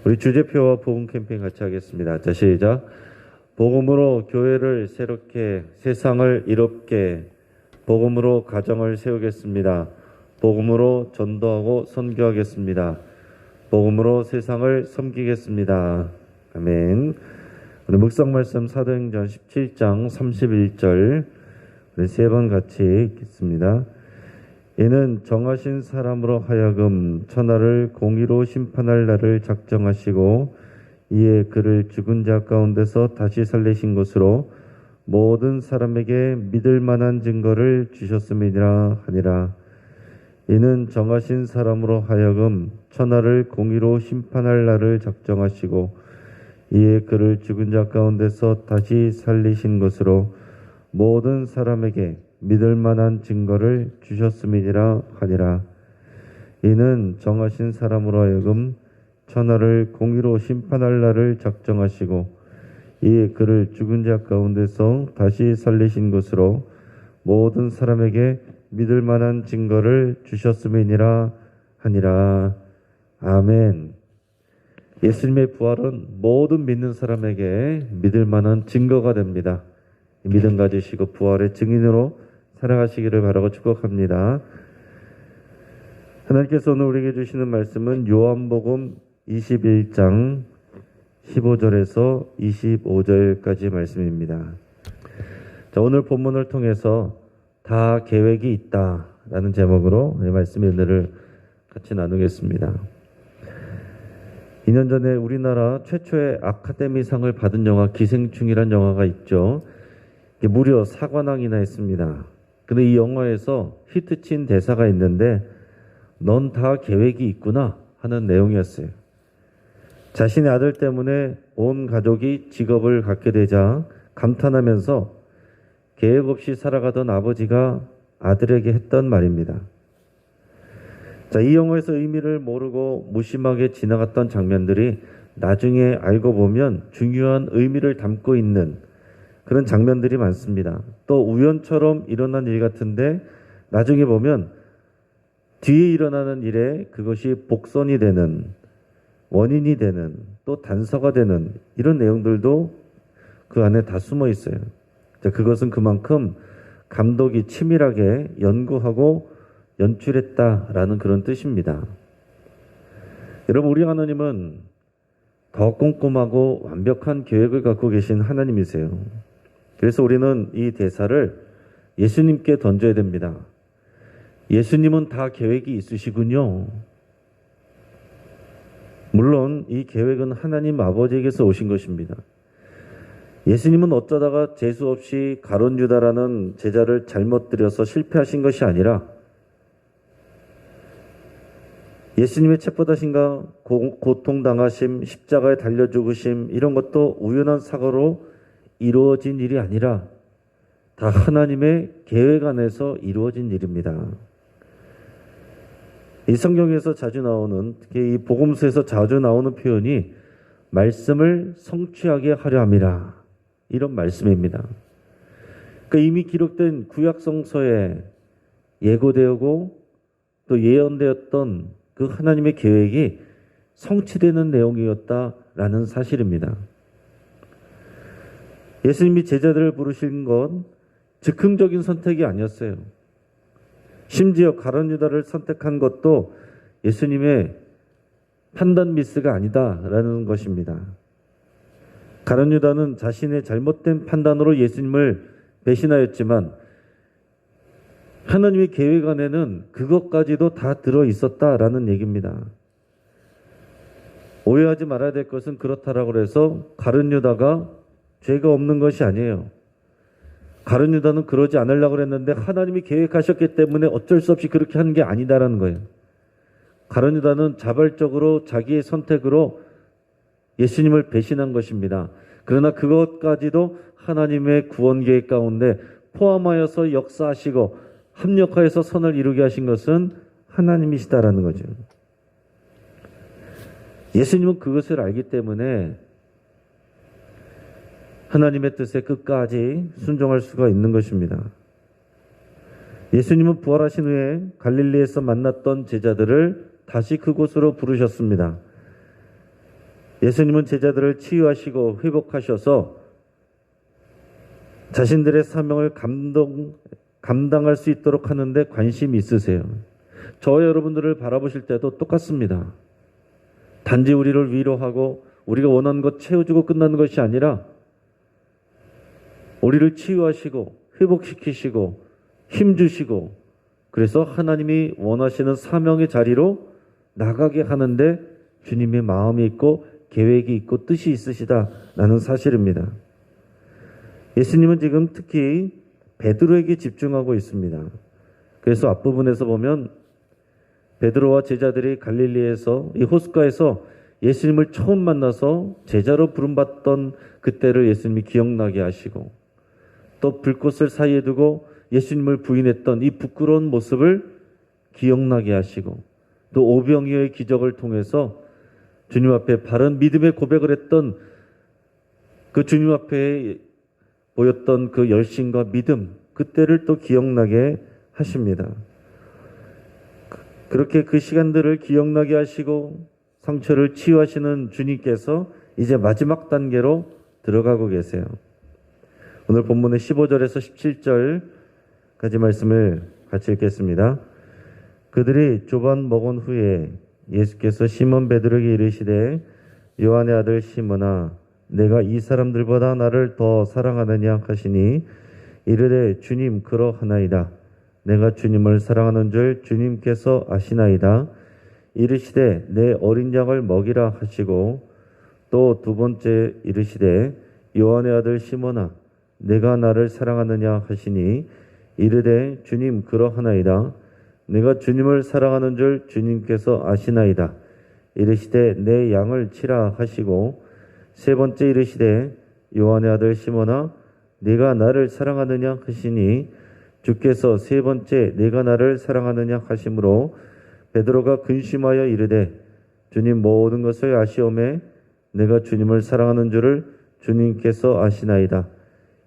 우리 주제표와 복음 캠페인 같이 하겠습니다. 자, 시작. 복음으로 교회를 새롭게, 세상을 이롭게, 복음으로 가정을 세우겠습니다. 복음으로 전도하고 선교하겠습니다. 복음으로 세상을 섬기겠습니다. 아멘. 오늘 묵상 말씀 사도행전 17장 31절 우리 세 번 같이 읽겠습니다. 이는 정하신 사람으로 하여금 천하를 공의로 심판할 날을 작정하시고 이에 그를 죽은 자 가운데서 다시 살리신 것으로 모든 사람에게 믿을 만한 증거를 주셨음이니라 하니라. 이는 정하신 사람으로 하여금 천하를 공의로 심판할 날을 작정하시고 이에 그를 죽은 자 가운데서 다시 살리신 것으로 모든 사람에게 믿을 만한 증거를 주셨음이니라 하니라. 이는 정하신 사람으로 하여금 천하를 공의로 심판할 날을 작정하시고 이에 그를 죽은 자 가운데서 다시 살리신 것으로 모든 사람에게 믿을 만한 증거를 주셨음이니라 하니라. 아멘. 예수님의 부활은 모든 믿는 사람에게 믿을 만한 증거가 됩니다. 믿음 가지시고 부활의 증인으로 살아가시기를 바라고 축복합니다. 하나님께서 오늘 우리에게 주시는 말씀은 요한복음 21장 15절에서 25절까지 말씀입니다. 자, 오늘 본문을 통해서 다 계획이 있다라는 제목으로 말씀의 은혜를 같이 나누겠습니다. 2년 전에 우리나라 최초의 아카데미상을 받은 영화 기생충이라는 영화가 있죠. 무려 4관왕이나 했습니다. 근데 이 영화에서 히트친 대사가 있는데 넌 다 계획이 있구나 하는 내용이었어요. 자신의 아들 때문에 온 가족이 직업을 갖게 되자 감탄하면서 계획 없이 살아가던 아버지가 아들에게 했던 말입니다. 자, 이 영화에서 의미를 모르고 무심하게 지나갔던 장면들이 나중에 알고 보면 중요한 의미를 담고 있는 그런 장면들이 많습니다. 또 우연처럼 일어난 일 같은데 나중에 보면 뒤에 일어나는 일에 그것이 복선이 되는, 원인이 되는, 또 단서가 되는 이런 내용들도 그 안에 다 숨어 있어요. 자, 그것은 그만큼 감독이 치밀하게 연구하고 연출했다라는 그런 뜻입니다. 여러분, 우리 하나님은 더 꼼꼼하고 완벽한 계획을 갖고 계신 하나님이세요. 그래서 우리는 이 대사를 예수님께 던져야 됩니다. 예수님은 다 계획이 있으시군요. 물론 이 계획은 하나님 아버지에게서 오신 것입니다. 예수님은 어쩌다가 재수 없이 가룟 유다라는 제자를 잘못 들여서 실패하신 것이 아니라 예수님의 책보다신가 고통당하심, 십자가에 달려 죽으심 이런 것도 우연한 사고로 이루어진 일이 아니라 다 하나님의 계획 안에서 이루어진 일입니다. 이 성경에서 자주 나오는, 특히 이 복음서에서 자주 나오는 표현이 말씀을 성취하게 하려 함이라 이런 말씀입니다. 그러니까 이미 기록된 구약 성서에 예고되고 또 예언되었던 그 하나님의 계획이 성취되는 내용이었다라는 사실입니다. 예수님이 제자들을 부르신 건 즉흥적인 선택이 아니었어요. 심지어 가룟 유다를 선택한 것도 예수님의 판단 미스가 아니다라는 것입니다. 가룟 유다는 자신의 잘못된 판단으로 예수님을 배신하였지만 하나님의 계획 안에는 그것까지도 다 들어 있었다라는 얘기입니다. 오해하지 말아야 될 것은 그렇다라고 해서 가룟 유다가 죄가 없는 것이 아니에요. 가룟 유다는 그러지 않으려고 했는데 하나님이 계획하셨기 때문에 어쩔 수 없이 그렇게 하는 게 아니다라는 거예요. 가룟 유다는 자발적으로 자기의 선택으로 예수님을 배신한 것입니다. 그러나 그것까지도 하나님의 구원 계획 가운데 포함하여서 역사하시고 합력하여서 선을 이루게 하신 것은 하나님이시다라는 거죠. 예수님은 그것을 알기 때문에 하나님의 뜻에 끝까지 순종할 수가 있는 것입니다. 예수님은 부활하신 후에 갈릴리에서 만났던 제자들을 다시 그곳으로 부르셨습니다. 예수님은 제자들을 치유하시고 회복하셔서 자신들의 사명을 감당할 수 있도록 하는데 관심이 있으세요. 저와 여러분들을 바라보실 때도 똑같습니다. 단지 우리를 위로하고 우리가 원하는 것 채워주고 끝나는 것이 아니라 우리를 치유하시고 회복시키시고 힘주시고 그래서 하나님이 원하시는 사명의 자리로 나가게 하는데 주님의 마음이 있고 계획이 있고 뜻이 있으시다라는 사실입니다. 예수님은 지금 특히 베드로에게 집중하고 있습니다. 그래서 앞부분에서 보면 베드로와 제자들이 갈릴리에서 이 호숫가에서 예수님을 처음 만나서 제자로 부름받던 그때를 예수님이 기억나게 하시고 또 불꽃을 사이에 두고 예수님을 부인했던 이 부끄러운 모습을 기억나게 하시고 또 오병이어의 기적을 통해서 주님 앞에 바른 믿음의 고백을 했던 그 주님 앞에 보였던 그 열심과 믿음 그때를 또 기억나게 하십니다. 그렇게 그 시간들을 기억나게 하시고 상처를 치유하시는 주님께서 이제 마지막 단계로 들어가고 계세요. 오늘 본문의 15절에서 17절까지 말씀을 같이 읽겠습니다. 그들이 조반 먹은 후에 예수께서 시몬 베드로에게 이르시되 요한의 아들 시몬아 내가 이 사람들보다 나를 더 사랑하느냐 하시니 이르되 주님 그러하나이다. 내가 주님을 사랑하는 줄 주님께서 아시나이다. 이르시되 내 어린 양을 먹이라 하시고 또 두 번째 이르시되 요한의 아들 시몬아 내가 나를 사랑하느냐 하시니 이르되 주님 그러하나이다. 내가 주님을 사랑하는 줄 주님께서 아시나이다. 이르시되 내 양을 치라 하시고 세 번째 이르시되 요한의 아들 시몬아 네가 나를 사랑하느냐 하시니 주께서 세 번째 내가 나를 사랑하느냐 하심으로 베드로가 근심하여 이르되 주님 모든 것을 아시오매 내가 주님을 사랑하는 줄을 주님께서 아시나이다.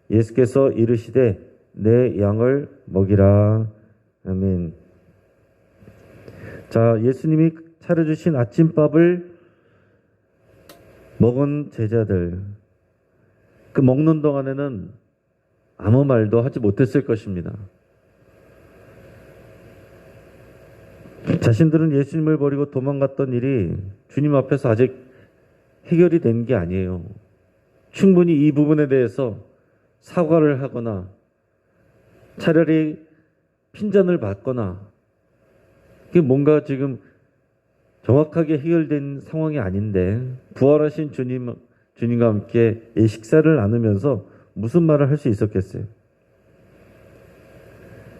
예수께서 이르시되 내 양을 먹이라. 아멘. 자, 예수님이 차려주신 아침밥을 먹은 제자들, 그 먹는 동안에는 아무 말도 하지 못했을 것입니다. 자신들은 예수님을 버리고 도망갔던 일이 주님 앞에서 아직 해결이 된 게 아니에요. 충분히 이 부분에 대해서 사과를 하거나 차라리 핀잔을 받거나 그게 뭔가 지금 정확하게 해결된 상황이 아닌데 부활하신 주님과 함께 이 식사를 나누면서 무슨 말을 할 수 있었겠어요?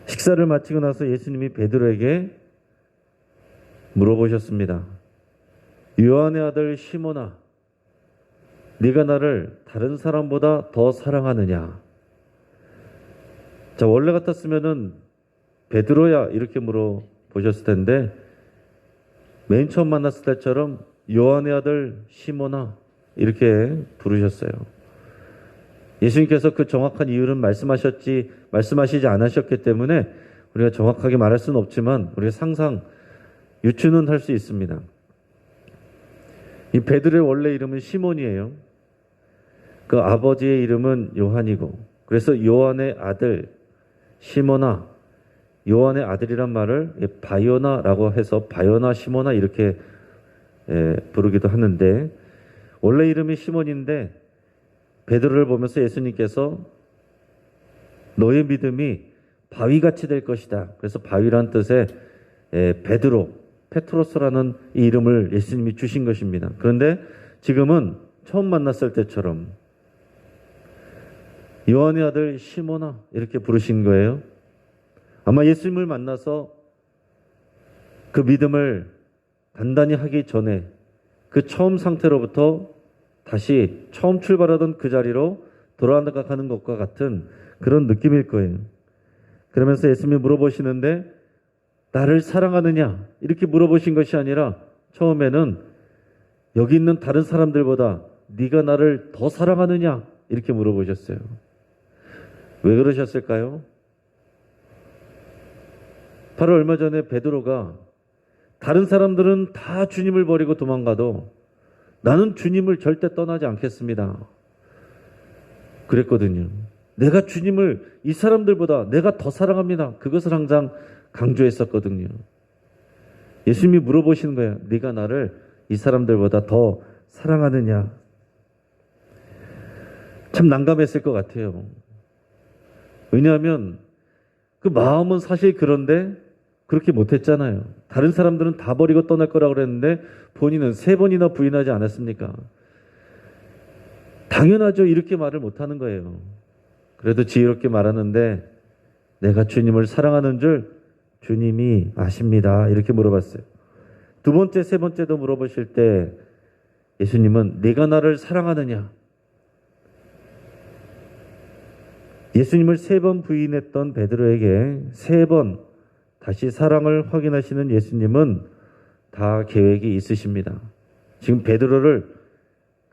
식사를 마치고 나서 예수님이 베드로에게 물어보셨습니다. 요한의 아들 시몬아, 네가 나를 다른 사람보다 더 사랑하느냐? 자, 원래 같았으면은 베드로야 이렇게 물어보셨을 텐데 맨 처음 만났을 때처럼 요한의 아들 시몬아 이렇게 부르셨어요. 예수님께서 그 정확한 이유는 말씀하시지 않으셨기 때문에 우리가 정확하게 말할 수는 없지만 우리가 상상 유추는 할 수 있습니다. 이 베드로의 원래 이름은 시몬이에요. 그 아버지의 이름은 요한이고 그래서 요한의 아들 시몬아, 요한의 아들이란 말을 바요나라고 해서 바요나 시몬아 이렇게 부르기도 하는데 원래 이름이 시몬인데 베드로를 보면서 예수님께서 너의 믿음이 바위같이 될 것이다. 그래서 바위란 뜻의 베드로, 페트로스라는 이 이름을 예수님이 주신 것입니다. 그런데 지금은 처음 만났을 때처럼 요한의 아들 시몬아 이렇게 부르신 거예요. 아마 예수님을 만나서 그 믿음을 단단히 하기 전에 그 처음 상태로부터 다시 처음 출발하던 그 자리로 돌아가는 것과 같은 그런 느낌일 거예요. 그러면서 예수님이 물어보시는데 나를 사랑하느냐 이렇게 물어보신 것이 아니라 처음에는 여기 있는 다른 사람들보다 네가 나를 더 사랑하느냐 이렇게 물어보셨어요. 왜 그러셨을까요? 바로 얼마 전에 베드로가 다른 사람들은 다 주님을 버리고 도망가도 나는 주님을 절대 떠나지 않겠습니다. 그랬거든요. 내가 주님을 이 사람들보다 내가 더 사랑합니다. 그것을 항상 강조했었거든요. 예수님이 물어보시는 거예요. 네가 나를 이 사람들보다 더 사랑하느냐? 참 난감했을 것 같아요. 왜냐하면 그 마음은 사실 그런데 그렇게 못했잖아요. 다른 사람들은 다 버리고 떠날 거라고 그랬는데 본인은 3번이나 부인하지 않았습니까? 당연하죠. 이렇게 말을 못하는 거예요. 그래도 지혜롭게 말하는데 내가 주님을 사랑하는 줄 주님이 아십니다. 이렇게 물어봤어요. 2번째, 3번째도 물어보실 때 예수님은 네가 나를 사랑하느냐? 예수님을 3번 부인했던 베드로에게 3번 다시 사랑을 확인하시는 예수님은 다 계획이 있으십니다. 지금 베드로를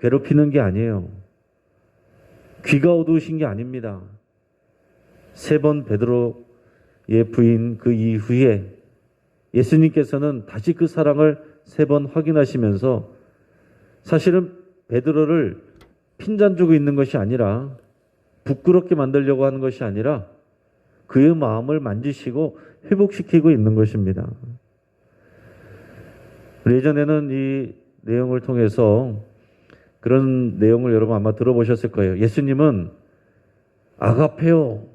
괴롭히는 게 아니에요. 귀가 어두우신 게 아닙니다. 3번 베드로의 부인 그 이후에 예수님께서는 다시 그 사랑을 3번 확인하시면서 사실은 베드로를 핀잔 주고 있는 것이 아니라 부끄럽게 만들려고 하는 것이 아니라 그의 마음을 만지시고 회복시키고 있는 것입니다. 예전에는 이 내용을 통해서 그런 내용을 여러분 아마 들어보셨을 거예요. 예수님은 아가페오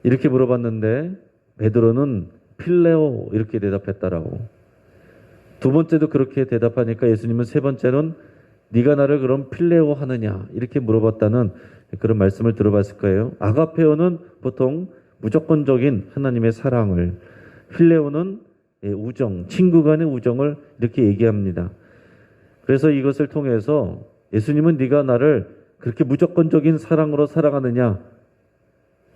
이렇게 물어봤는데 베드로는 필레오 이렇게 대답했다라고. 2번째도 그렇게 대답하니까 예수님은 3번째는 네가 나를 그럼 필레오 하느냐 이렇게 물어봤다는 그런 말씀을 들어봤을 거예요. 아가페오는 보통 무조건적인 하나님의 사랑을, 필레오는 우정, 친구 간의 우정을 이렇게 얘기합니다. 그래서 이것을 통해서 예수님은 네가 나를 그렇게 무조건적인 사랑으로 사랑하느냐?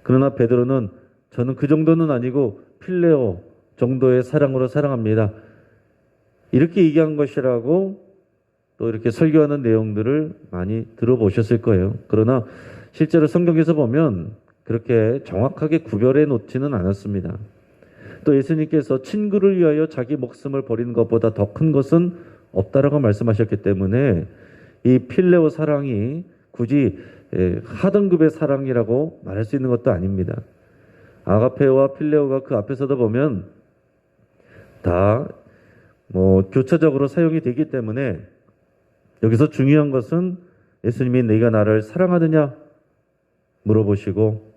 그러나 베드로는 저는 그 정도는 아니고 필레오 정도의 사랑으로 사랑합니다. 이렇게 얘기한 것이라고 또 이렇게 설교하는 내용들을 많이 들어보셨을 거예요. 그러나 실제로 성경에서 보면 그렇게 정확하게 구별해 놓지는 않았습니다. 또 예수님께서 친구를 위하여 자기 목숨을 버리는 것보다 더 큰 것은 없다라고 말씀하셨기 때문에 이 필레오 사랑이 굳이 하등급의 사랑이라고 말할 수 있는 것도 아닙니다. 아가페오와 필레오가 그 앞에서도 보면 다 교차적으로 사용이 되기 때문에 여기서 중요한 것은 예수님이 네가 나를 사랑하느냐 물어보시고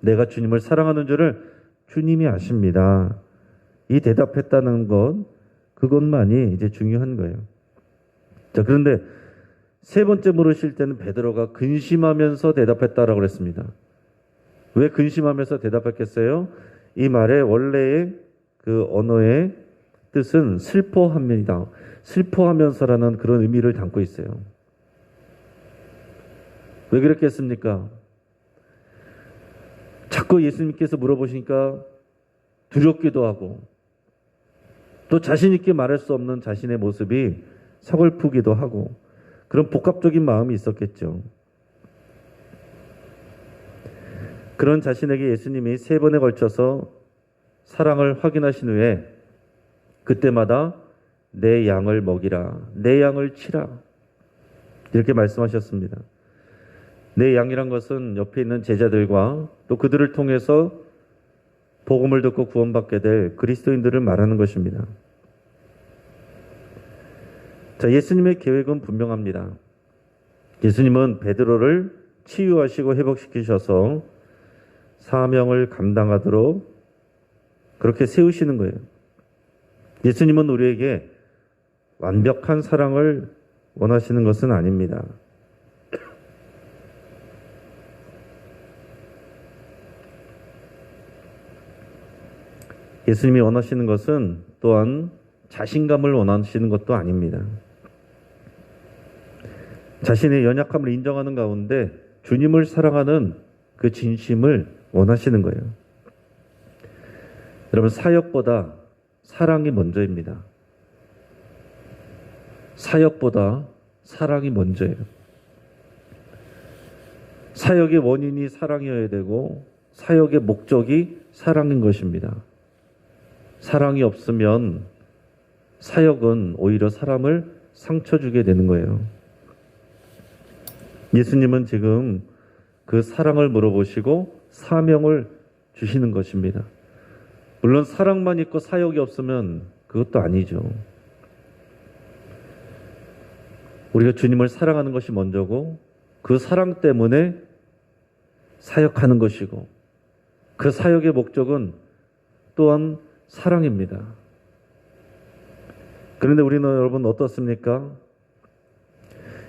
내가 주님을 사랑하는 줄을 주님이 아십니다. 이 대답했다는 것 그것만이 이제 중요한 거예요. 자, 그런데 3번째 물으실 때는 베드로가 근심하면서 대답했다라고 그랬습니다. 왜 근심하면서 대답했겠어요? 이 말의 원래의 그 언어의 뜻은 슬퍼합니다. 슬퍼하면서라는 그런 의미를 담고 있어요. 왜 그랬겠습니까? 자꾸 예수님께서 물어보시니까 두렵기도 하고 또 자신 있게 말할 수 없는 자신의 모습이 서글프기도 하고 그런 복합적인 마음이 있었겠죠. 그런 자신에게 예수님이 3번에 걸쳐서 사랑을 확인하신 후에 그때마다 내 양을 먹이라, 내 양을 치라 이렇게 말씀하셨습니다. 내 양이란 것은 옆에 있는 제자들과 또 그들을 통해서 복음을 듣고 구원받게 될 그리스도인들을 말하는 것입니다. 자, 예수님의 계획은 분명합니다. 예수님은 베드로를 치유하시고 회복시키셔서 사명을 감당하도록 그렇게 세우시는 거예요. 예수님은 우리에게 완벽한 사랑을 원하시는 것은 아닙니다. 예수님이 원하시는 것은 또한 자신감을 원하시는 것도 아닙니다. 자신의 연약함을 인정하는 가운데 주님을 사랑하는 그 진심을 원하시는 거예요. 여러분, 사역보다 사랑이 먼저입니다. 사역보다 사랑이 먼저예요. 사역의 원인이 사랑이어야 되고 사역의 목적이 사랑인 것입니다. 사랑이 없으면 사역은 오히려 사람을 상처 주게 되는 거예요. 예수님은 지금 그 사랑을 물어보시고 사명을 주시는 것입니다. 물론 사랑만 있고 사역이 없으면 그것도 아니죠. 우리가 주님을 사랑하는 것이 먼저고 그 사랑 때문에 사역하는 것이고 그 사역의 목적은 또한 사랑입니다. 그런데 우리는 여러분 어떻습니까?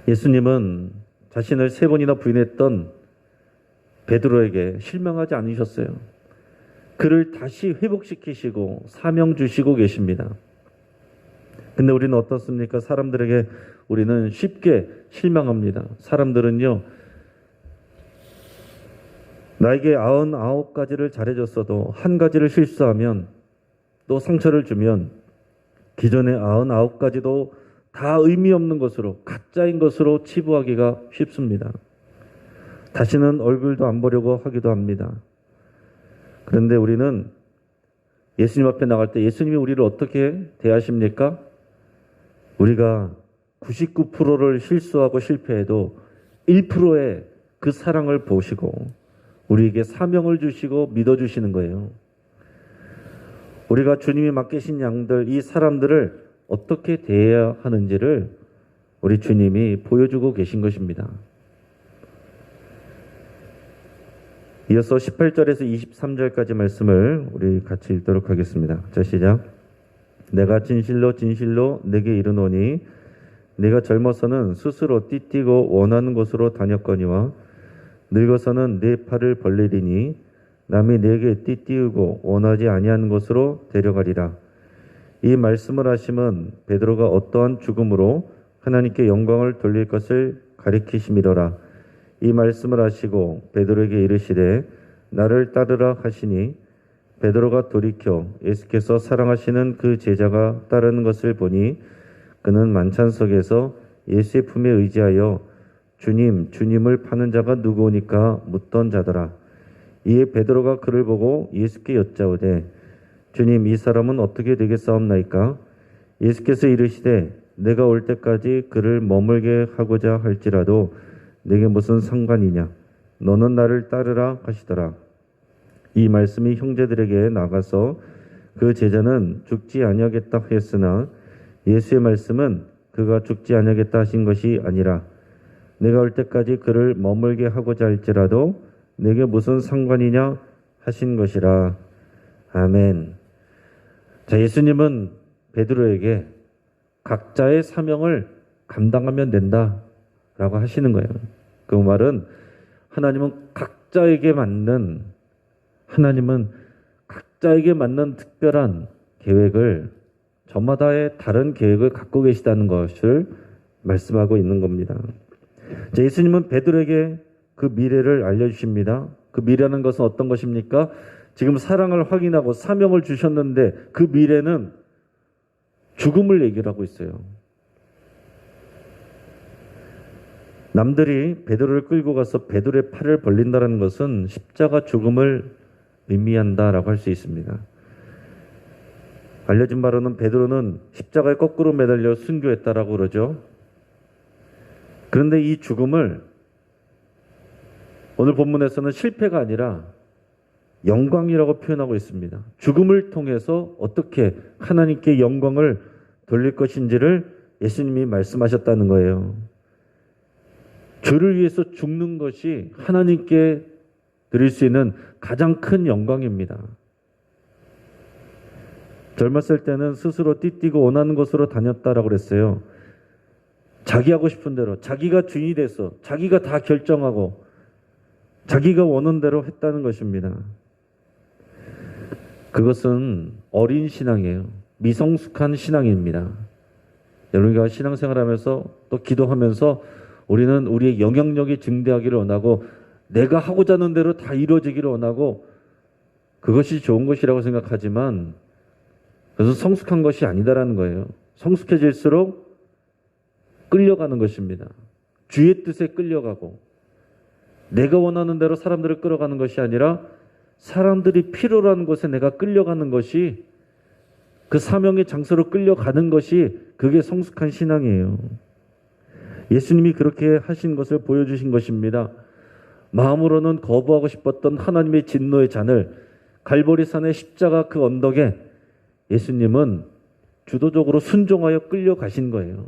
예수님은 자신을 3번이나 부인했던 베드로에게 실망하지 않으셨어요. 그를 다시 회복시키시고 사명 주시고 계십니다. 근데 우리는 어떻습니까? 사람들에게 우리는 쉽게 실망합니다. 사람들은요, 나에게 99가지를 잘해줬어도 한 가지를 실수하면 또 상처를 주면 기존의 99가지도 다 의미 없는 것으로 가짜인 것으로 치부하기가 쉽습니다. 다시는 얼굴도 안 보려고 하기도 합니다. 그런데 우리는 예수님 앞에 나갈 때 예수님이 우리를 어떻게 대하십니까? 우리가 99%를 실수하고 실패해도 1%의 그 사랑을 보시고 우리에게 사명을 주시고 믿어주시는 거예요. 우리가 주님이 맡기신 양들, 이 사람들을 어떻게 대해야 하는지를 우리 주님이 보여주고 계신 것입니다. 이어서 18절에서 23절까지 말씀을 우리 같이 읽도록 하겠습니다. 자, 시작. 내가 진실로 진실로 내게 이르노니 네가 젊어서는 스스로 띠띠고 원하는 곳으로 다녔거니와 늙어서는 네 팔을 벌리리니 남이 네게 띠띠우고 원하지 아니하는 곳으로 데려가리라. 이 말씀을 하심은 베드로가 어떠한 죽음으로 하나님께 영광을 돌릴 것을 가리키심이로라. 이 말씀을 하시고 베드로에게 이르시되 나를 따르라 하시니 베드로가 돌이켜 예수께서 사랑하시는 그 제자가 따르는 것을 보니 그는 만찬석에서 예수의 품에 의지하여 주님을 파는 자가 누구오니까 묻던 자더라. 이에 베드로가 그를 보고 예수께 여짜오되 주님, 이 사람은 어떻게 되겠사옵나이까? 예수께서 이르시되 내가 올 때까지 그를 머물게 하고자 할지라도 내게 무슨 상관이냐? 너는 나를 따르라 하시더라. 이 말씀이 형제들에게 나가서 그 제자는 죽지 아니하겠다 하였으나 예수의 말씀은 그가 죽지 아니하겠다 하신 것이 아니라 내가 올 때까지 그를 머물게 하고자 할지라도 내게 무슨 상관이냐 하신 것이라. 아멘. 자, 예수님은 베드로에게 각자의 사명을 감당하면 된다라고 하시는 거예요. 그 말은 하나님은 각자에게 맞는 특별한 계획을 저마다의 다른 계획을 갖고 계시다는 것을 말씀하고 있는 겁니다. 자, 예수님은 베드로에게 그 미래를 알려주십니다. 그 미래라는 것은 어떤 것입니까? 지금 사랑을 확인하고 사명을 주셨는데 그 미래는 죽음을 얘기를 하고 있어요. 남들이 베드로를 끌고 가서 베드로의 팔을 벌린다는 것은 십자가 죽음을 의미한다라고 할 수 있습니다. 알려진 바로는 베드로는 십자가에 거꾸로 매달려 순교했다라고 그러죠. 그런데 이 죽음을 오늘 본문에서는 실패가 아니라 영광이라고 표현하고 있습니다. 죽음을 통해서 어떻게 하나님께 영광을 돌릴 것인지를 예수님이 말씀하셨다는 거예요. 주를 위해서 죽는 것이 하나님께 드릴 수 있는 가장 큰 영광입니다. 젊었을 때는 스스로 띠띠고 원하는 곳으로 다녔다라고 그랬어요. 자기 하고 싶은 대로, 자기가 주인이 돼서 자기가 다 결정하고 자기가 원하는 대로 했다는 것입니다. 그것은 어린 신앙이에요. 미성숙한 신앙입니다. 여러분과 신앙생활하면서 또 기도하면서 우리는 우리의 영향력이 증대하기를 원하고 내가 하고자 하는 대로 다 이루어지기를 원하고 그것이 좋은 것이라고 생각하지만 그것은 성숙한 것이 아니다라는 거예요. 성숙해질수록 끌려가는 것입니다. 주의 뜻에 끌려가고 내가 원하는 대로 사람들을 끌어가는 것이 아니라 사람들이 필요로 하는 곳에 내가 끌려가는 것이 그 사명의 장소로 끌려가는 것이 그게 성숙한 신앙이에요. 예수님이 그렇게 하신 것을 보여주신 것입니다. 마음으로는 거부하고 싶었던 하나님의 진노의 잔을 갈보리산의 십자가 그 언덕에 예수님은 주도적으로 순종하여 끌려가신 거예요.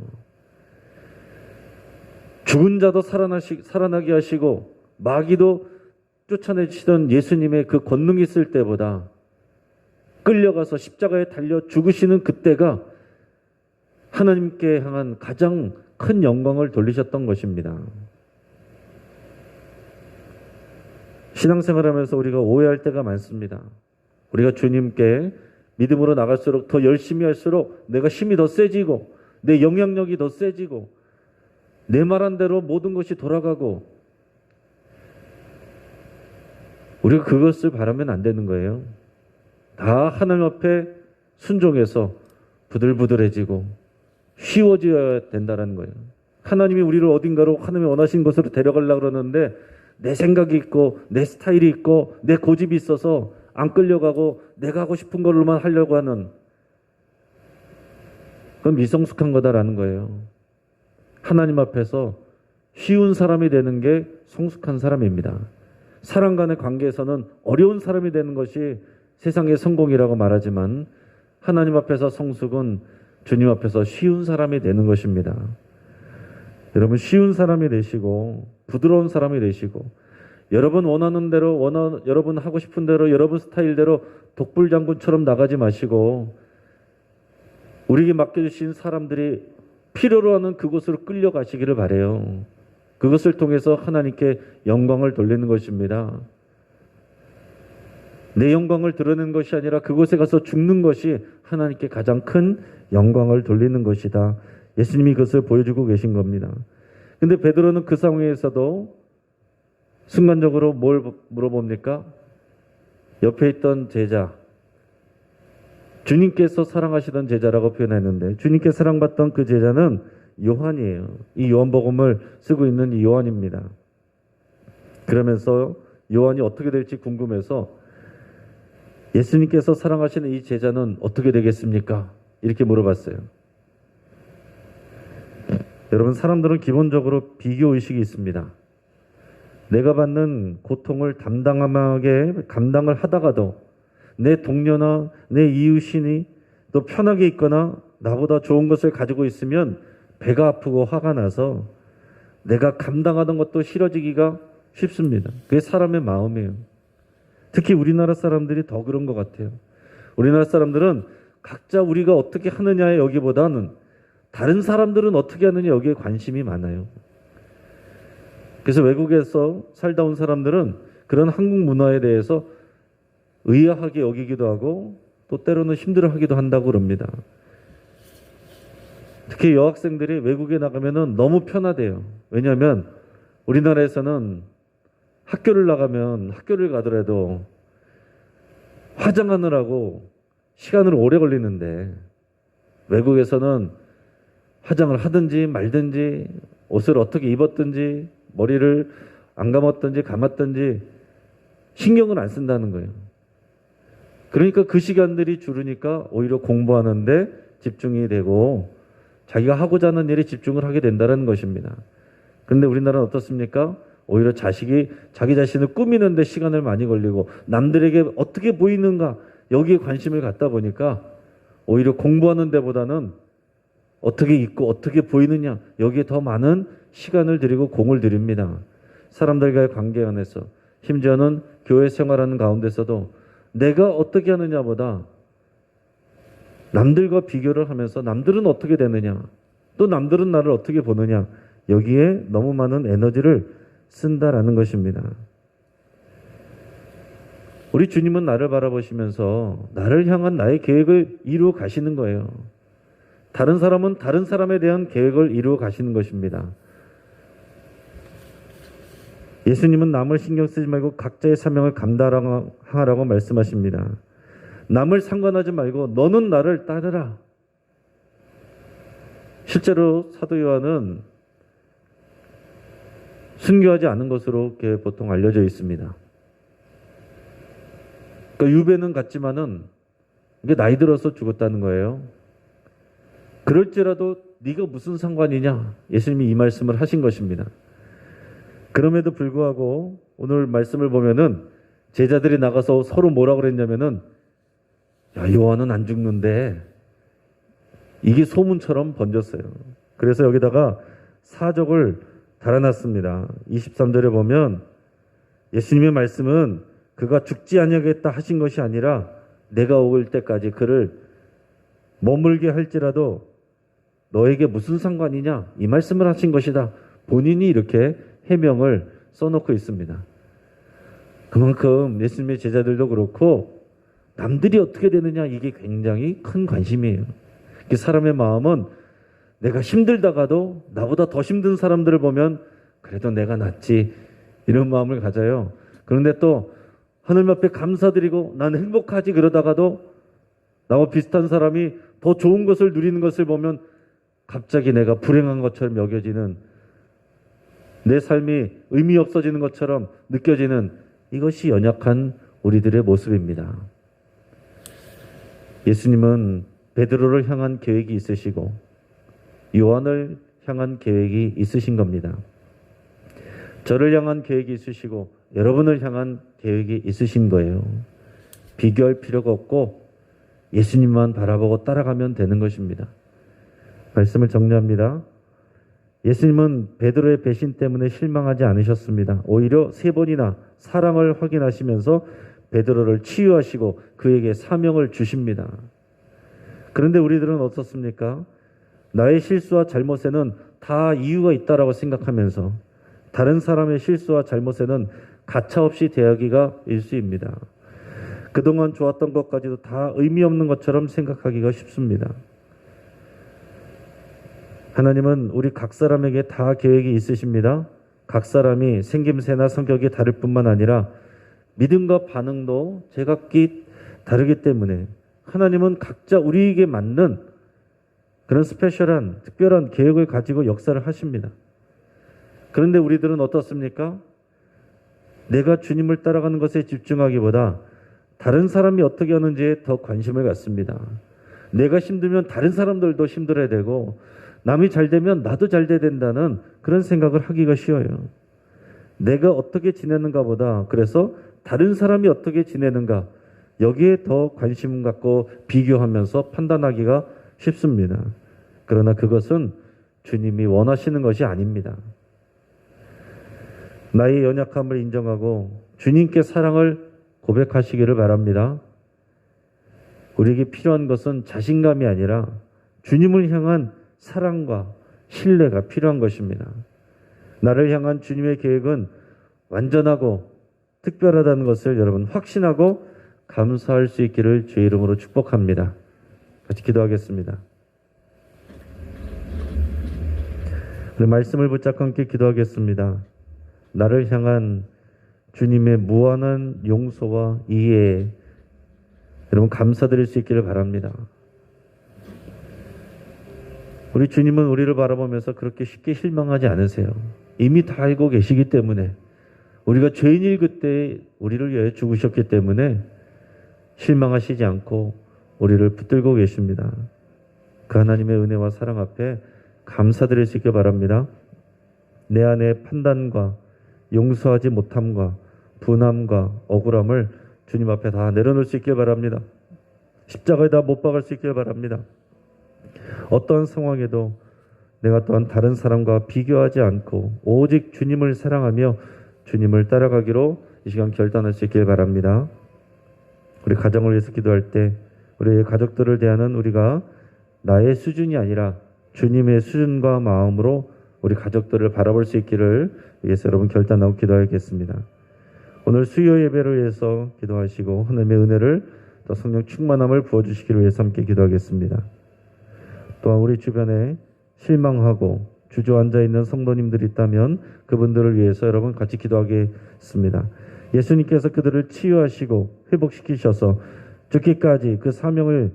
죽은 자도 살아나게 하시고 마귀도 쫓아내시던 예수님의 그 권능이 있을 때보다 끌려가서 십자가에 달려 죽으시는 그때가 하나님께 향한 가장 큰 영광을 돌리셨던 것입니다. 신앙생활하면서 우리가 오해할 때가 많습니다. 우리가 주님께 믿음으로 나갈수록 더 열심히 할수록 내가 힘이 더 세지고 내 영향력이 더 세지고 내 말한 대로 모든 것이 돌아가고 우리가 그것을 바라면 안 되는 거예요. 다 하나님 앞에 순종해서 부들부들해지고 쉬워져야 된다는 거예요. 하나님이 우리를 어딘가로 하나님이 원하신 곳으로 데려가려고 그러는데 내 생각이 있고 내 스타일이 있고 내 고집이 있어서 안 끌려가고 내가 하고 싶은 걸로만 하려고 하는 그건 미성숙한 거다라는 거예요. 하나님 앞에서 쉬운 사람이 되는 게 성숙한 사람입니다. 사람 간의 관계에서는 어려운 사람이 되는 것이 세상의 성공이라고 말하지만 하나님 앞에서 성숙은 주님 앞에서 쉬운 사람이 되는 것입니다. 여러분 쉬운 사람이 되시고 부드러운 사람이 되시고 여러분 원하는 대로 여러분 하고 싶은 대로 여러분 스타일대로 독불장군처럼 나가지 마시고 우리에게 맡겨주신 사람들이 필요로 하는 그곳으로 끌려가시기를 바라요. 그것을 통해서 하나님께 영광을 돌리는 것입니다. 내 영광을 드러내는 것이 아니라 그곳에 가서 죽는 것이 하나님께 가장 큰 영광을 돌리는 것이다. 예수님이 그것을 보여주고 계신 겁니다. 근데 베드로는 그 상황에서도 순간적으로 뭘 물어봅니까? 옆에 있던 제자, 주님께서 사랑하시던 제자라고 표현했는데 주님께 사랑받던 그 제자는 요한이에요. 이 요한복음을 쓰고 있는 이 요한입니다. 그러면서 요한이 어떻게 될지 궁금해서 예수님께서 사랑하시는 이 제자는 어떻게 되겠습니까? 이렇게 물어봤어요. 여러분 사람들은 기본적으로 비교의식이 있습니다. 내가 받는 고통을 감당을 하다가도 내 동료나 내 이웃이니 또 편하게 있거나 나보다 좋은 것을 가지고 있으면 배가 아프고 화가 나서 내가 감당하던 것도 싫어지기가 쉽습니다. 그게 사람의 마음이에요. 특히 우리나라 사람들이 더 그런 것 같아요. 우리나라 사람들은 각자 우리가 어떻게 하느냐에 여기보다는 다른 사람들은 어떻게 하느냐 여기에 관심이 많아요. 그래서 외국에서 살다 온 사람들은 그런 한국 문화에 대해서 의아하게 여기기도 하고 또 때로는 힘들어하기도 한다고 그럽니다. 특히 여학생들이 외국에 나가면은 너무 편하대요. 왜냐하면 우리나라에서는 학교를 나가면 학교를 가더라도 화장하느라고 시간을 오래 걸리는데 외국에서는 화장을 하든지 말든지 옷을 어떻게 입었든지 머리를 안 감았든지 감았든지 신경을 안 쓴다는 거예요. 그러니까 그 시간들이 줄으니까 오히려 공부하는데 집중이 되고 자기가 하고자 하는 일에 집중을 하게 된다는 것입니다. 그런데 우리나라는 어떻습니까? 오히려 자기 자신을 꾸미는 데 시간을 많이 걸리고 남들에게 어떻게 보이는가 여기에 관심을 갖다 보니까 오히려 공부하는 데보다는 어떻게 있고 어떻게 보이느냐 여기에 더 많은 시간을 들이고 공을 들입니다. 사람들과의 관계 안에서 심지어는 교회 생활하는 가운데서도 내가 어떻게 하느냐보다 남들과 비교를 하면서 남들은 어떻게 되느냐 또 남들은 나를 어떻게 보느냐 여기에 너무 많은 에너지를 쓴다라는 것입니다. 우리 주님은 나를 바라보시면서 나를 향한 나의 계획을 이루어 가시는 거예요. 다른 사람은 다른 사람에 대한 계획을 이루어 가시는 것입니다. 예수님은 남을 신경 쓰지 말고 각자의 사명을 감당하라고 말씀하십니다. 남을 상관하지 말고 너는 나를 따르라. 실제로 사도 요한은 순교하지 않은 것으로 이렇게 보통 알려져 있습니다. 그러니까 유배는 갔지만은 이게 나이 들어서 죽었다는 거예요. 그럴지라도 네가 무슨 상관이냐? 예수님이 이 말씀을 하신 것입니다. 그럼에도 불구하고 오늘 말씀을 보면은 제자들이 나가서 서로 뭐라 그랬냐면은 야, 요한은 안 죽는데 이게 소문처럼 번졌어요. 그래서 여기다가 사족을 달아놨습니다. 23절에 보면 예수님의 말씀은 그가 죽지 아니하겠다 하신 것이 아니라 내가 올 때까지 그를 머물게 할지라도 너에게 무슨 상관이냐 이 말씀을 하신 것이다. 본인이 이렇게 해명을 써놓고 있습니다. 그만큼 예수님의 제자들도 그렇고 남들이 어떻게 되느냐 이게 굉장히 큰 관심이에요. 사람의 마음은 내가 힘들다가도 나보다 더 힘든 사람들을 보면 그래도 내가 낫지 이런 마음을 가져요. 그런데 또 하나님 앞에 감사드리고 나는 행복하지 그러다가도 나와 비슷한 사람이 더 좋은 것을 누리는 것을 보면 갑자기 내가 불행한 것처럼 여겨지는, 내 삶이 의미 없어지는 것처럼 느껴지는, 이것이 연약한 우리들의 모습입니다. 예수님은 베드로를 향한 계획이 있으시고 요한을 향한 계획이 있으신 겁니다. 저를 향한 계획이 있으시고 여러분을 향한 계획이 있으신 거예요. 비교할 필요가 없고 예수님만 바라보고 따라가면 되는 것입니다. 말씀을 정리합니다. 예수님은 베드로의 배신 때문에 실망하지 않으셨습니다. 오히려 3번이나 사랑을 확인하시면서 베드로를 치유하시고 그에게 사명을 주십니다. 그런데 우리들은 어떻습니까? 나의 실수와 잘못에는 다 이유가 있다라고 생각하면서 다른 사람의 실수와 잘못에는 가차없이 대하기가 일쑤입니다. 그동안 좋았던 것까지도 다 의미 없는 것처럼 생각하기가 쉽습니다. 하나님은 우리 각 사람에게 다 계획이 있으십니다. 각 사람이 생김새나 성격이 다를 뿐만 아니라 믿음과 반응도 제각기 다르기 때문에 하나님은 각자 우리에게 맞는 그런 스페셜한 특별한 계획을 가지고 역사를 하십니다. 그런데 우리들은 어떻습니까? 내가 주님을 따라가는 것에 집중하기보다 다른 사람이 어떻게 하는지에 더 관심을 갖습니다. 내가 힘들면 다른 사람들도 힘들어야 되고 남이 잘 되면 나도 잘 돼야 된다는 그런 생각을 하기가 쉬워요. 내가 어떻게 지내는가 보다 그래서 다른 사람이 어떻게 지내는가 여기에 더 관심 갖고 비교하면서 판단하기가 쉽습니다. 그러나 그것은 주님이 원하시는 것이 아닙니다. 나의 연약함을 인정하고 주님께 사랑을 고백하시기를 바랍니다. 우리에게 필요한 것은 자신감이 아니라 주님을 향한 사랑과 신뢰가 필요한 것입니다. 나를 향한 주님의 계획은 완전하고 특별하다는 것을 여러분 확신하고 감사할 수 있기를 주의 이름으로 축복합니다. 같이 기도하겠습니다. 우리 말씀을 붙잡고 함께 기도하겠습니다. 나를 향한 주님의 무한한 용서와 이해에 여러분 감사드릴 수 있기를 바랍니다. 우리 주님은 우리를 바라보면서 그렇게 쉽게 실망하지 않으세요. 이미 다 알고 계시기 때문에 우리가 죄인일 그때 우리를 위해 죽으셨기 때문에 실망하시지 않고 우리를 붙들고 계십니다. 그 하나님의 은혜와 사랑 앞에 감사드릴 수 있길 바랍니다. 내 안의 판단과 용서하지 못함과 분함과 억울함을 주님 앞에 다 내려놓을 수 있길 바랍니다. 십자가에다 못 박을 수 있길 바랍니다. 어떠한 상황에도 내가 또한 다른 사람과 비교하지 않고 오직 주님을 사랑하며 주님을 따라가기로 이 시간 결단할 수 있길 바랍니다. 우리 가정을 위해서 기도할 때 우리 가족들을 대하는 우리가 나의 수준이 아니라 주님의 수준과 마음으로 우리 가족들을 바라볼 수 있기를 위해서 여러분 결단하고 기도하겠습니다. 오늘 수요 예배를 위해서 기도하시고 하나님의 은혜를 또 성령 충만함을 부어주시기를 위해서 함께 기도하겠습니다. 또한 우리 주변에 실망하고 주저앉아 있는 성도님들이 있다면 그분들을 위해서 여러분 같이 기도하겠습니다. 예수님께서 그들을 치유하시고 회복시키셔서 죽기까지 그 사명을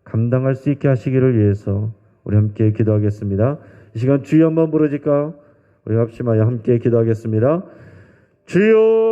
감당할 수 있게 하시기를 위해서 우리 함께 기도하겠습니다. 이 시간 주여 한번 부르실까? 우리 합심하여 함께 기도하겠습니다. 주여